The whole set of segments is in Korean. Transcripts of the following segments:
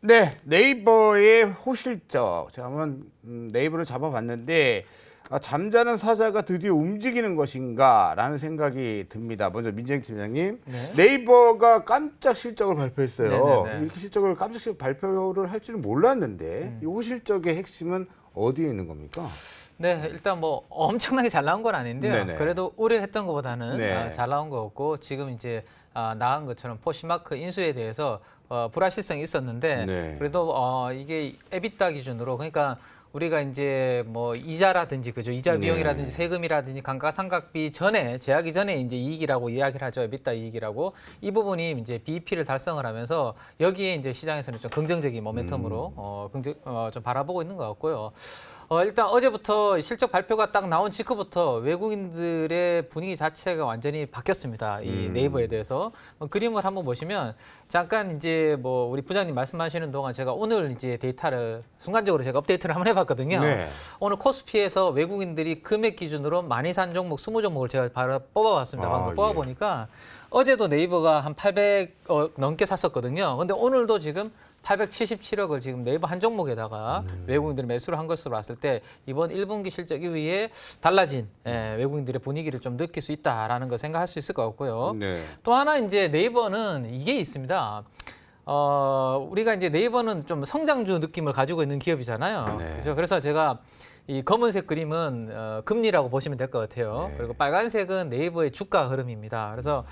네, 네이버의 호실적. 제가 한번 네이버를 잡아봤는데 잠자는 사자가 드디어 움직이는 것인가라는 생각이 듭니다. 먼저 민정희 팀장님, 네. 네이버가 깜짝 실적을 발표했어요. 네네네. 이렇게 실적을 깜짝 발표를 할 줄은 몰랐는데 이 호실적의 핵심은 어디에 있는 겁니까? 네, 일단 뭐 엄청나게 잘 나온 건 아닌데요. 네네. 그래도 우려했던 것보다는 네. 잘 나온 것 같고 지금 이제 나간 것처럼 포시마크 인수에 대해서 불확실성이 있었는데 네. 그래도 이게 에비타 기준으로 그러니까 우리가 이제 뭐 이자라든지 그죠 이자 비용이라든지 네. 세금이라든지 감가상각비 전에 제하기 전에 이제 이익이라고 이야기를 하죠. 에비타 이익이라고 이 부분이 이제 BEP를 달성을 하면서 여기에 이제 시장에서는 좀 긍정적인 모멘텀으로 좀 바라보고 있는 것 같고요. 일단 어제부터 실적 발표가 딱 나온 직후부터 외국인들의 분위기 자체가 완전히 바뀌었습니다. 이 네이버에 대해서 그림을 한번 보시면 잠깐 이제 뭐 우리 부장님 말씀하시는 동안 제가 오늘 이제 데이터를 순간적으로 제가 업데이트를 한번 해봤거든요. 네. 오늘 코스피에서 외국인들이 금액 기준으로 많이 산 종목 20종목을 제가 바로 뽑아봤습니다. 방금 뽑아보니까 어제도 네이버가 한 800 넘게 샀었거든요. 근데 오늘도 지금 877억을 지금 네이버 한 종목에다가 외국인들이 매수를 한 것으로 봤을 때 이번 1분기 실적 이후에 달라진 외국인들의 분위기를 좀 느낄 수 있다라는 거 생각할 수 있을 것 같고요. 네. 또 하나 이제 네이버는 이게 있습니다. 우리가 이제 네이버는 좀 성장주 느낌을 가지고 있는 기업이잖아요. 네. 그렇죠? 그래서 제가 이 검은색 그림은 금리라고 보시면 될 것 같아요. 네. 그리고 빨간색은 네이버의 주가 흐름입니다. 그래서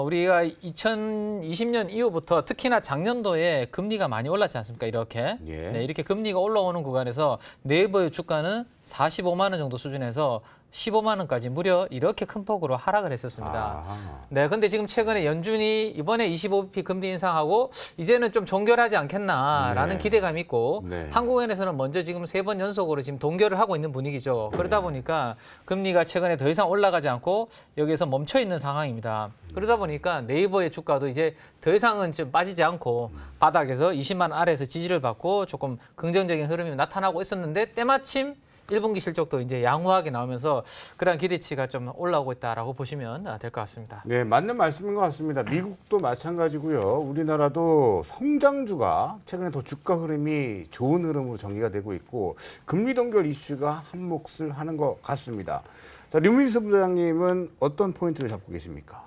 우리가 2020년 이후부터 특히나 작년도에 금리가 많이 올랐지 않습니까? 이렇게. 예. 네, 이렇게 금리가 올라오는 구간에서 네이버의 주가는 45만 원 정도 수준에서 15만 원까지 무려 이렇게 큰 폭으로 하락을 했었습니다. 아하. 네, 근데 지금 최근에 연준이 이번에 25bp 금리 인상하고 이제는 좀 종결하지 않겠나라는 네. 기대감이 있고 네. 한국은행에서는 먼저 지금 3번 연속으로 지금 동결을 하고 있는 분위기죠. 그러다 보니까 금리가 최근에 더 이상 올라가지 않고 여기에서 멈춰 있는 상황입니다. 그러다 보니까 네이버의 주가도 이제 더 이상은 좀 빠지지 않고 바닥에서 20만 원 아래에서 지지를 받고 조금 긍정적인 흐름이 나타나고 있었는데 때마침 1분기 실적도 이제 양호하게 나오면서 그런 기대치가 좀 올라오고 있다라고 보시면 될 것 같습니다. 네, 맞는 말씀인 것 같습니다. 미국도 마찬가지고요. 우리나라도 성장주가 최근에 더 주가 흐름이 좋은 흐름으로 전개가 되고 있고 금리 동결 이슈가 한 몫을 하는 것 같습니다. 자, 류민수 부장님은 어떤 포인트를 잡고 계십니까?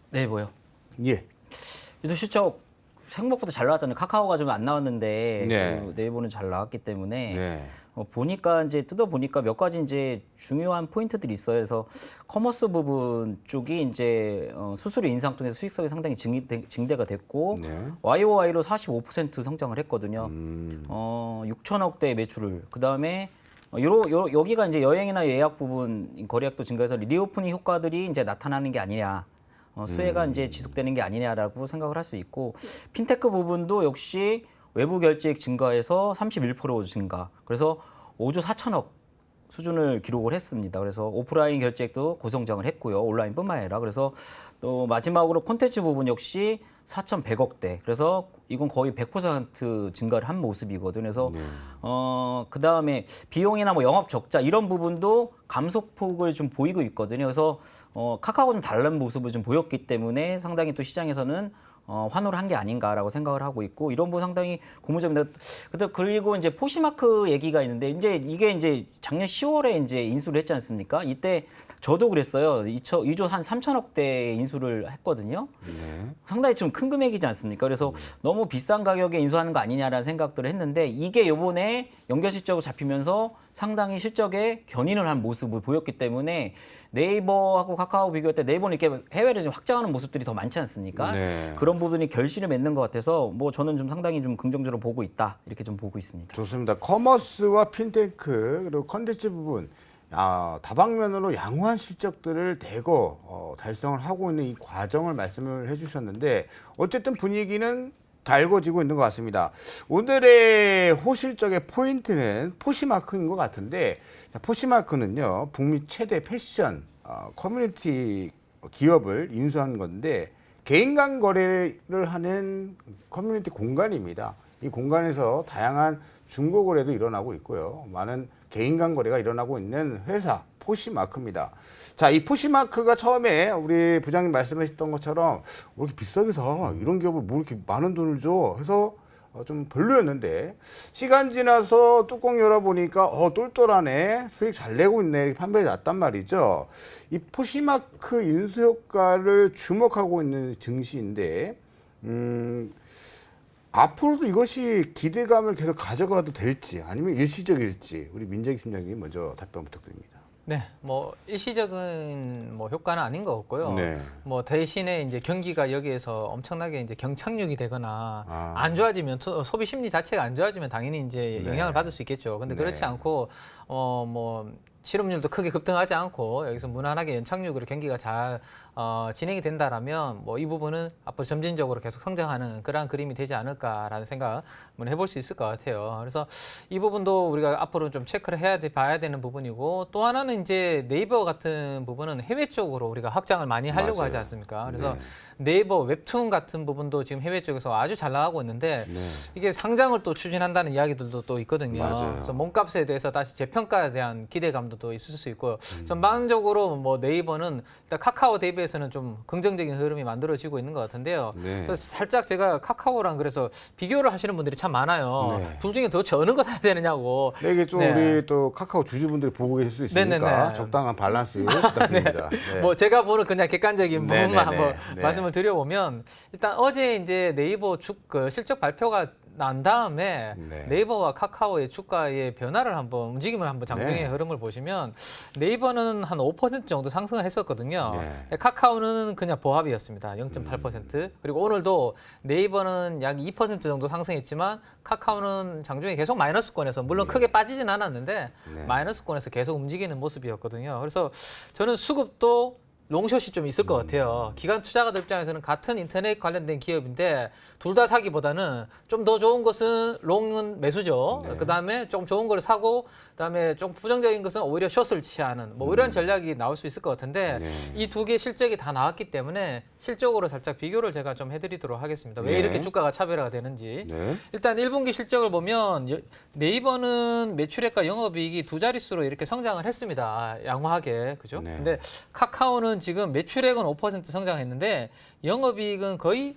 네이버요. 예. 요즘 실적 생각보다 잘 나왔잖아요. 카카오가 좀 안 나왔는데 네. 그 네이버는 잘 나왔기 때문에 네. 보니까 이제 뜯어 보니까 몇 가지 이제 중요한 포인트들이 있어요. 그래서 커머스 부분 쪽이 이제 수수료 인상 통해서 수익성이 상당히 증대가 됐고 네. YOY로 45% 성장을 했거든요. 6천억대 매출을 그다음에 여기가 이제 여행이나 예약 부분 거래액도 증가해서 리오프닝 효과들이 이제 나타나는 게 아니냐. 수혜가 이제 지속되는 게 아니냐라고 생각을 할 수 있고 핀테크 부분도 역시 외부 결제액 증가해서 31% 증가. 그래서 5조 4천억 수준을 기록을 했습니다. 그래서 오프라인 결제액도 고성장을 했고요. 온라인뿐만 아니라. 그래서 또 마지막으로 콘텐츠 부분 역시 4,100억대. 그래서 이건 거의 100% 증가를 한 모습이거든요. 그래서 그다음에 비용이나 뭐 영업 적자 이런 부분도 감소폭을 좀 보이고 있거든요. 그래서 카카오는 다른 모습을 좀 보였기 때문에 상당히 또 시장에서는 환호를 한 게 아닌가라고 생각을 하고 있고 이런 부분 상당히 고무적입니다. 그리고 이제 포시마크 얘기가 있는데 이게 이제 작년 10월에 이제 인수를 했지 않습니까? 이때 저도 그랬어요. 2조 한 3천억대 인수를 했거든요. 네. 상당히 좀 큰 금액이지 않습니까? 그래서 너무 비싼 가격에 인수하는 거 아니냐라는 생각들을 했는데 이게 요번에 연결 실적으로 잡히면서 상당히 실적에 견인을 한 모습을 보였기 때문에 네이버하고 카카오 비교할 때 네이버는 이렇게 해외를 좀 확장하는 모습들이 더 많지 않습니까? 네. 그런 부분이 결실을 맺는 것 같아서 뭐 저는 좀 상당히 좀 긍정적으로 보고 있다 이렇게 좀 보고 있습니다. 좋습니다. 커머스와 핀테크 그리고 컨텐츠 부분 다방면으로 양호한 실적들을 대거 달성을 하고 있는 이 과정을 말씀을 해주셨는데 어쨌든 분위기는 달궈지고 있는 것 같습니다. 오늘의 호실적의 포인트는 포시마크인 것 같은데 포시마크는요 북미 최대 패션 커뮤니티 기업을 인수한 건데 개인 간 거래를 하는 커뮤니티 공간입니다. 이 공간에서 다양한 중고 거래도 일어나고 있고요. 많은 개인 간 거래가 일어나고 있는 회사 포시마크입니다. 자, 이 포시마크가 처음에 우리 부장님 말씀하셨던 것처럼 왜 이렇게 비싸게 사? 이런 기업을 뭐 이렇게 많은 돈을 줘? 해서 좀 별로였는데 시간 지나서 뚜껑 열어보니까 똘똘하네, 수익 잘 내고 있네, 판별이 났단 말이죠. 이 포시마크 인수 효과를 주목하고 있는 증시인데 앞으로도 이것이 기대감을 계속 가져가도 될지 아니면 일시적일지 우리 민재기 팀장님 먼저 답변 부탁드립니다. 네, 뭐 일시적인 뭐 효과는 아닌 것 같고요. 네. 뭐 대신에 이제 경기가 여기에서 엄청나게 이제 경착륙이 되거나 아. 안 좋아지면 소비 심리 자체가 안 좋아지면 당연히 이제 네. 영향을 받을 수 있겠죠. 근데 그렇지 네. 않고 뭐 실업률도 크게 급등하지 않고 여기서 무난하게 연착륙으로 경기가 잘 진행이 된다라면 뭐 이 부분은 앞으로 점진적으로 계속 성장하는 그러한 그림이 되지 않을까라는 생각을 해볼 수 있을 것 같아요. 그래서 이 부분도 우리가 앞으로 좀 체크를 봐야 되는 부분이고, 또 하나는 이제 네이버 같은 부분은 해외 쪽으로 우리가 확장을 많이 하려고 맞아요. 하지 않습니까? 그래서 네. 네이버 웹툰 같은 부분도 지금 해외 쪽에서 아주 잘 나가고 있는데 네. 이게 상장을 또 추진한다는 이야기들도 또 있거든요. 맞아요. 그래서 몸값에 대해서 다시 재평가에 대한 기대감도 또 있을 수 있고요. 전반적으로 뭐 네이버는 일단 카카오 대비해서는 좀 긍정적인 흐름이 만들어지고 있는 것 같은데요. 네. 그래서 살짝 제가 카카오랑 그래서 비교를 하시는 분들이 참 많아요. 네. 둘 중에 도대체 어느 거 사야 되느냐고. 네, 이게 또 네. 우리 또 카카오 주주분들이 보고 계실 수 있으니까 네네네. 적당한 밸런스 부탁드립니다. 네. 뭐 제가 보는 그냥 객관적인 네네네. 부분만 한번 네. 말씀을 드려보면, 일단 어제 이제 네이버 그 실적 발표가 난 다음에 네. 네이버와 카카오의 주가의 변화를 한번 움직임을 한번 장중의 네. 흐름을 보시면 네이버는 한 5% 정도 상승을 했었거든요. 네. 카카오는 그냥 보합이었습니다. 0.8%. 그리고 오늘도 네이버는 약 2% 정도 상승했지만 카카오는 장중에 계속 마이너스권에서, 물론 크게 빠지진 않았는데 네. 마이너스권에서 계속 움직이는 모습이었거든요. 그래서 저는 수급도 롱숏이 좀 있을 것 같아요. 기관 투자가들 입장에서는 같은 인터넷 관련된 기업인데 둘 다 사기보다는 좀 더 좋은 것은 롱은 매수죠. 네. 그다음에 조금 좋은 걸 사고, 그다음에 좀 부정적인 것은 오히려 숏을 취하는 뭐 이런 전략이 나올 수 있을 것 같은데, 네. 이 두 개 실적이 다 나왔기 때문에 실적으로 살짝 비교를 제가 좀 해드리도록 하겠습니다. 왜 네. 이렇게 주가가 차별화가 되는지. 네. 일단 1분기 실적을 보면 네이버는 매출액과 영업이익이 두 자릿수로 이렇게 성장을 했습니다. 양호하게. 그죠? 네. 근데 카카오는 지금 매출액은 5% 성장했는데 영업이익은 거의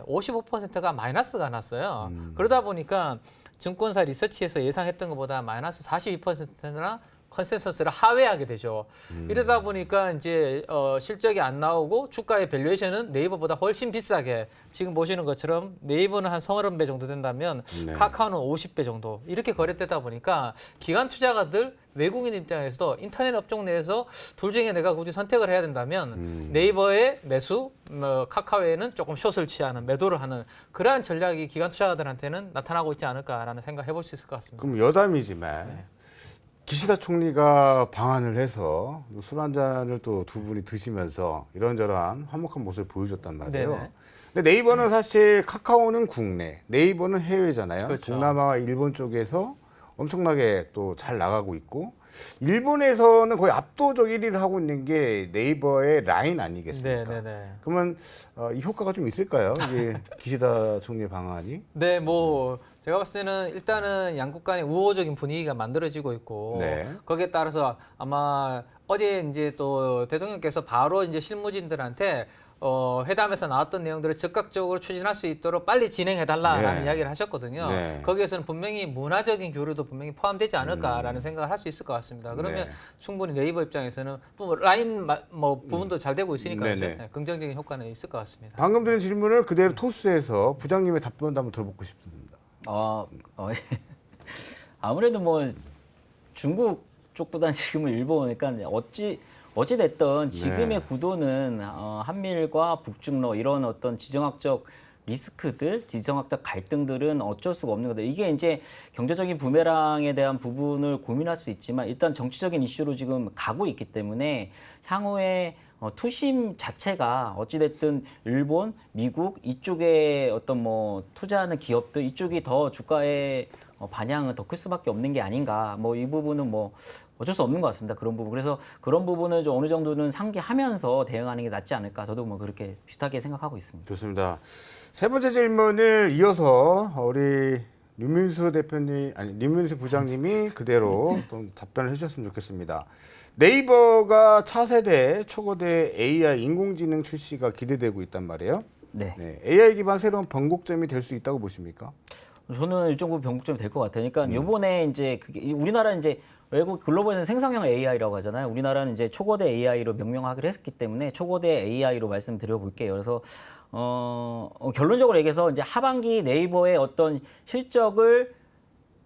55%가 마이너스가 났어요. 그러다 보니까 증권사 리서치에서 예상했던 것보다 마이너스 42%나 컨센서스를 하회하게 되죠. 이러다 보니까 이제 실적이 안 나오고 주가의 밸류에이션은 네이버보다 훨씬 비싸게, 지금 보시는 것처럼 네이버는 한 30배 정도 된다면 네. 카카오는 50배 정도 이렇게 거래되다 보니까 기관 투자가들, 외국인 입장에서도 인터넷 업종 내에서 둘 중에 내가 굳이 선택을 해야 된다면 네이버의 매수, 카카오에는 조금 숏을 취하는, 매도를 하는 그러한 전략이 기관 투자가들한테는 나타나고 있지 않을까라는 생각 해볼 수 있을 것 같습니다. 그럼 여담이지만 기시다 총리가 방한을 해서 술 한 잔을 또 두 분이 드시면서 이런저런 화목한 모습을 보여줬단 말이에요. 네네. 근데 네이버는 사실 카카오는 국내, 네이버는 해외잖아요. 그렇죠. 동남아와 일본 쪽에서 엄청나게 또 잘 나가고 있고, 일본에서는 거의 압도적 1위를 하고 있는 게 네이버의 라인 아니겠습니까? 네네네. 그러면 이 효과가 좀 있을까요? 이게 기시다 총리의 방안이? 네, 뭐 제가 봤을 때는 일단은 양국 간의 우호적인 분위기가 만들어지고 있고, 네. 거기에 따라서 아마 어제 이제 또 대통령께서 바로 이제 실무진들한테 회담에서 나왔던 내용들을 적극적으로 추진할 수 있도록 빨리 진행해달라라는 네. 이야기를 하셨거든요. 네. 거기에서는 분명히 문화적인 교류도 분명히 포함되지 않을까라는 생각을 할 수 있을 것 같습니다. 그러면 네. 충분히 네이버 입장에서는 또 라인 뭐 부분도 잘 되고 있으니까 네네. 네, 긍정적인 효과는 있을 것 같습니다. 방금 드린 질문을 그대로 토스해서 부장님의 답변도 한번 들어보고 싶습니다. 아무래도 뭐 중국 쪽보다는 지금은 일본이니까 어찌 됐든 지금의 네. 구도는 한미일과 북중러 이런 어떤 지정학적 리스크들, 지정학적 갈등들은 어쩔 수가 없는 거다. 이게 이제 경제적인 부메랑에 대한 부분을 고민할 수 있지만 일단 정치적인 이슈로 지금 가고 있기 때문에 향후에 투심 자체가 어찌됐든 일본, 미국 이쪽에 어떤 뭐 투자하는 기업들 이쪽이 더 주가의 반향은 더 클 수밖에 없는 게 아닌가. 뭐 이 부분은 뭐 어쩔 수 없는 것 같습니다. 그런 부분. 그래서 그런 부분을 좀 어느 정도는 상기하면서 대응하는 게 낫지 않을까. 저도 뭐 그렇게 비슷하게 생각하고 있습니다. 좋습니다. 세 번째 질문을 이어서 우리 류민수 대표님, 아니 류민수 부장님이 그대로 또 답변을 해주셨으면 좋겠습니다. 네이버가 차세대 초거대 AI 인공지능 출시가 기대되고 있단 말이에요. 네. 네, AI 기반 새로운 변곡점이 될 수 있다고 보십니까? 저는 이 정도 변곡점이 될 것 같아요. 그러니까 요번에 이제 그게 우리나라는 이제 외국 글로벌에서는 생성형 AI라고 하잖아요. 우리나라는 이제 초거대 AI로 명명하기로 했기 때문에 초거대 AI로 말씀드려 볼게요. 그래서 결론적으로 얘기해서 이제 하반기 네이버의 어떤 실적을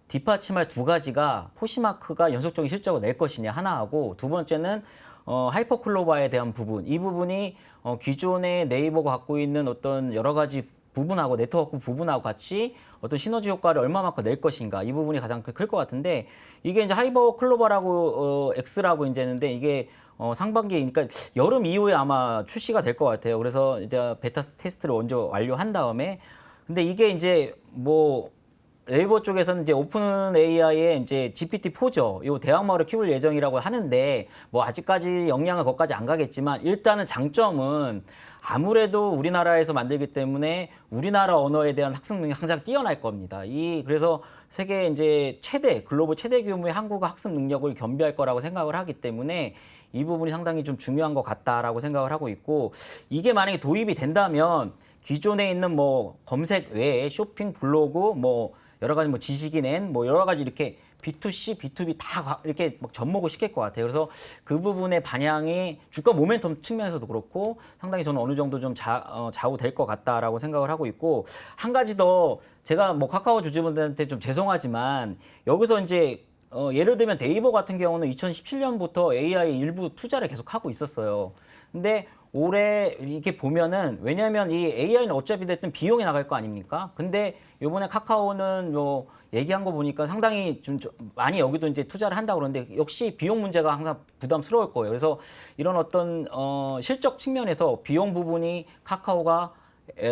뒷받침할 두 가지가 포시마크가 연속적인 실적을 낼 것이냐 하나하고 두 번째는 하이퍼클로바에 대한 부분. 이 부분이 기존의 네이버가 갖고 있는 어떤 여러 가지 부분하고 네트워크 부분하고 같이 어떤 시너지 효과를 얼마만큼 낼 것인가 이 부분이 가장 클 것 같은데 이게 이제 하이퍼클로바라고 X라고 이제 했는데 이게 상반기 그러니까 여름 이후에 아마 출시가 될 것 같아요. 그래서 이제 베타 테스트를 먼저 완료한 다음에 근데 이게 이제 뭐 네이버 쪽에서는 이제 오픈 AI의 이제 GPT-4죠. 이 대항마를 키울 예정이라고 하는데 뭐 아직까지 역량은 거기까지 안 가겠지만 일단은 장점은 아무래도 우리나라에서 만들기 때문에 우리나라 언어에 대한 학습 능력이 항상 뛰어날 겁니다. 그래서 세계 이제 글로벌 최대 규모의 한국어 학습 능력을 겸비할 거라고 생각을 하기 때문에 이 부분이 상당히 좀 중요한 것 같다라고 생각을 하고 있고 이게 만약에 도입이 된다면 기존에 있는 뭐 검색 외에 쇼핑, 블로그, 뭐 여러 가지 뭐 지식인 앤 뭐 여러 가지 이렇게 B2C, B2B 다 이렇게 막 접목을 시킬 것 같아요. 그래서 그 부분의 반향이 주가 모멘텀 측면에서도 그렇고 상당히 저는 어느 정도 좀 좌우될 것 같다라고 생각을 하고 있고 한 가지 더 제가 뭐 카카오 주주분들한테 좀 죄송하지만 여기서 이제 예를 들면 네이버 같은 경우는 2017년부터 AI 일부 투자를 계속 하고 있었어요. 근데 올해 이렇게 보면은 왜냐하면 이 AI는 어차피 됐든 비용이 나갈 거 아닙니까? 근데 이번에 카카오는 뭐 얘기한 거 보니까 상당히 좀 많이 여기도 이제 투자를 한다고 그러는데 역시 비용 문제가 항상 부담스러울 거예요. 그래서 이런 어떤 실적 측면에서 비용 부분이 카카오가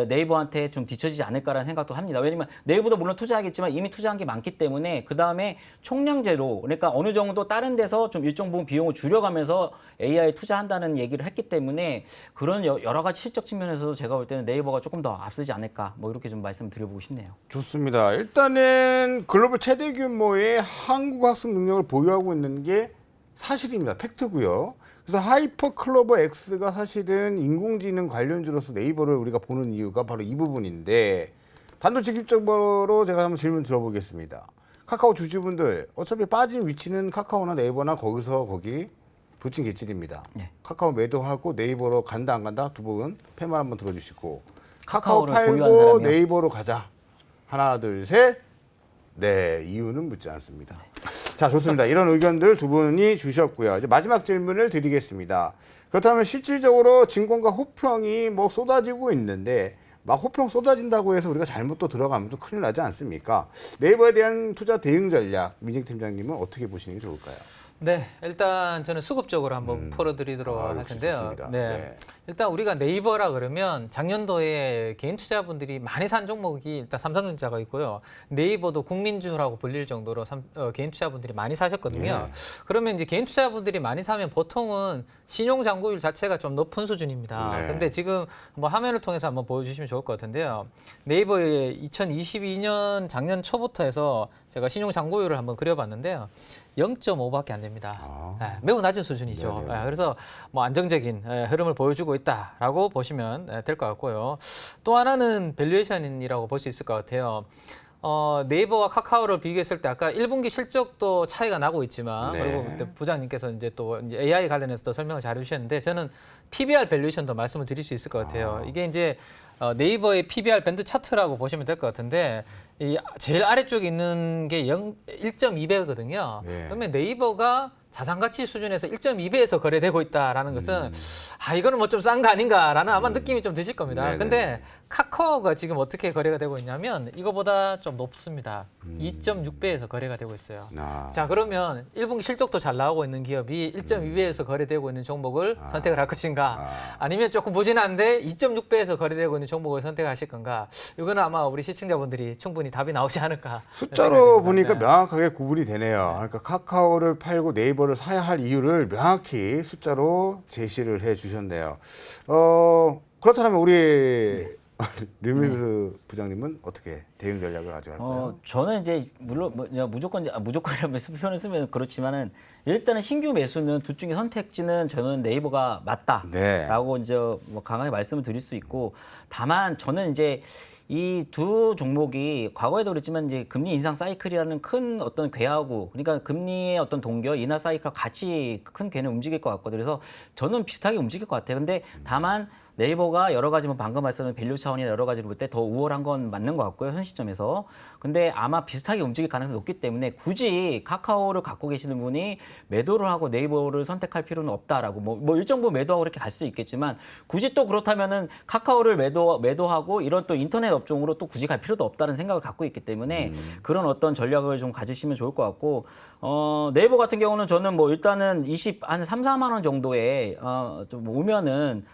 네이버한테 좀 뒤처지지 않을까라는 생각도 합니다. 왜냐면 네이버도 물론 투자하겠지만 이미 투자한 게 많기 때문에 그 다음에 총량제로 그러니까 어느 정도 다른 데서 좀 일정 부분 비용을 줄여가면서 AI 투자한다는 얘기를 했기 때문에 그런 여러 가지 실적 측면에서도 제가 볼 때는 네이버가 조금 더 앞서지 않을까 뭐 이렇게 좀 말씀드려보고 싶네요. 좋습니다. 일단은 글로벌 최대 규모의 한국어 학습 능력을 보유하고 있는 게 사실입니다. 팩트고요. 그래서 하이퍼클로버 X가 사실은 인공지능 관련주로서 네이버를 우리가 보는 이유가 바로 이 부분인데 단도직입적으로 제가 한번 질문 들어보겠습니다. 카카오 주주분들 어차피 빠진 위치는 카카오나 네이버나 거기서 거기 도찐개찐입니다. 네. 카카오 매도하고 네이버로 간다 안 간다 두 분 펜만 한번 들어주시고 카카오 카카오를 보유한 팔고 사람이요? 네이버로 가자. 하나 둘 셋. 네, 이유는 묻지 않습니다. 자, 좋습니다. 이런 의견들 두 분이 주셨고요. 이제 마지막 질문을 드리겠습니다. 그렇다면 실질적으로 증권가 호평이 뭐 쏟아지고 있는데 막 호평 쏟아진다고 해서 우리가 잘못 또 들어가면 또 큰일 나지 않습니까? 네이버에 대한 투자 대응 전략 민정 팀장님은 어떻게 보시는 게 좋을까요? 네, 일단 저는 수급적으로 한번 풀어드리도록 할 역시 텐데요. 좋습니다. 네. 네. 일단 우리가 네이버라 그러면 작년도에 개인 투자분들이 많이 산 종목이 일단 삼성전자가 있고요. 네이버도 국민주라고 불릴 정도로 개인 투자분들이 많이 사셨거든요. 그러면 이제 개인 투자분들이 많이 사면 보통은 신용 잔고율 자체가 좀 높은 수준입니다. 네. 근데 지금 뭐 화면을 통해서 한번 보여주시면 좋을 것 같은데요. 네이버의 2022년 작년 초부터 해서 제가 신용 잔고율을 한번 그려봤는데요. 0.5밖에 안 됩니다. 매우 낮은 수준이죠. 그래서 뭐 안정적인 흐름을 보여주고 있다라고 보시면 될 것 같고요. 또 하나는 밸류에이션이라고 볼 수 있을 것 같아요. 네이버와 카카오를 비교했을 때 아까 1분기 실적도 차이가 나고 있지만 네. 그리고 그때 부장님께서 이제 또 이제 AI 관련해서 또 설명을 잘 해주셨는데 저는 PBR 밸류에이션도 말씀을 드릴 수 있을 것 같아요. 이게 이제 네이버의 PBR 밴드 차트라고 보시면 될 것 같은데 이 제일 아래쪽에 있는 게 1.2배거든요. 네. 그러면 네이버가 자산가치 수준에서 1.2배에서 거래되고 있다라는 것은 이거는 뭐 좀 싼 거 아닌가라는 아마 느낌이 좀 드실 겁니다. 네네. 근데 카카오가 지금 어떻게 거래가 되고 있냐면 이거보다 좀 높습니다. 2.6배에서 거래가 되고 있어요. 자, 그러면 1분기 실적도 잘 나오고 있는 기업이 1.2배에서 거래되고 있는 종목을 선택을 할 것인가? 아니면 조금 부진한데 2.6배에서 거래되고 있는 종목을 선택하실 건가? 이거는 아마 우리 시청자분들이 충분히 답이 나오지 않을까. 숫자로 보니까 네. 명확하게 구분이 되네요. 그러니까 카카오를 팔고 네이버를 사야 할 이유를 명확히 숫자로 제시를 해 주셨네요. 그렇다면 우리 류민수 부장님은 어떻게 대응 전략을 가져갈까요? 저는 이제 물론 무조건이라는 표현을 쓰면 그렇지만은 일단은 신규 매수는 둘 중에 선택지는 저는 네이버가 맞다라고 이제 뭐 강하게 말씀을 드릴 수 있고 다만 저는 이제 이 두 종목이 과거에도 그랬지만 이제 금리 인상 사이클이라는 큰 어떤 궤하고 그러니까 금리의 어떤 동결 인하 사이클과 같이 큰 궤는 움직일 것 같거든요. 그래서 저는 비슷하게 움직일 것 같아요. 근데 다만 네이버가 여러 가지 뭐 방금 말씀하신 밸류 차원이나 여러 가지로 볼 때 더 우월한 건 맞는 것 같고요. 현 시점에서. 근데 아마 비슷하게 움직일 가능성이 높기 때문에 굳이 카카오를 갖고 계시는 분이 매도를 하고 네이버를 선택할 필요는 없다라고 뭐 일정 부분 매도하고 그렇게 갈 수도 있겠지만 굳이 또 그렇다면은 카카오를 매도하고 이런 또 인터넷 업종으로 또 굳이 갈 필요도 없다는 생각을 갖고 있기 때문에 그런 어떤 전략을 좀 가지시면 좋을 것 같고 네이버 같은 경우는 저는 뭐 일단은 한 3, 4만 원 정도에 좀 오면은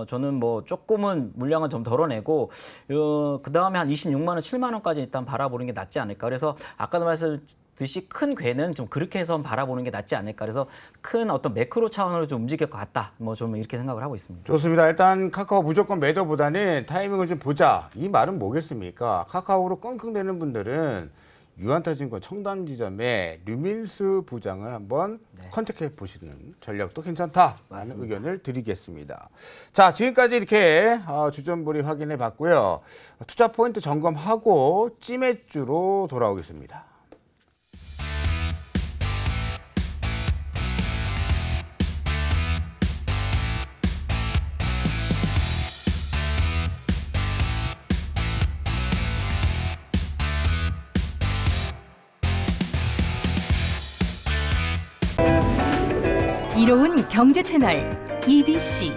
저는 뭐 조금은 물량을 좀 덜어내고 그 다음에 한 26만 원, 7만 원까지 일단 바라보는 게 낫지 않을까. 그래서 아까도 말씀드렸듯이 큰 궤는 좀 그렇게 해서 바라보는 게 낫지 않을까. 그래서 큰 어떤 매크로 차원으로 좀 움직일 것 같다. 뭐 좀 이렇게 생각을 하고 있습니다. 좋습니다. 일단 카카오 무조건 매도보다는 타이밍을 좀 보자. 이 말은 뭐겠습니까? 카카오로 끙끙대는 분들은 유한타증권 청담지점에 류민수 부장을 한번 컨택해 보시는 전략도 괜찮다라는 맞습니다. 의견을 드리겠습니다. 자, 지금까지 이렇게 주전부리 확인해 봤고요. 투자 포인트 점검하고 찌매주로 돌아오겠습니다. 이로운 경제 채널 EBC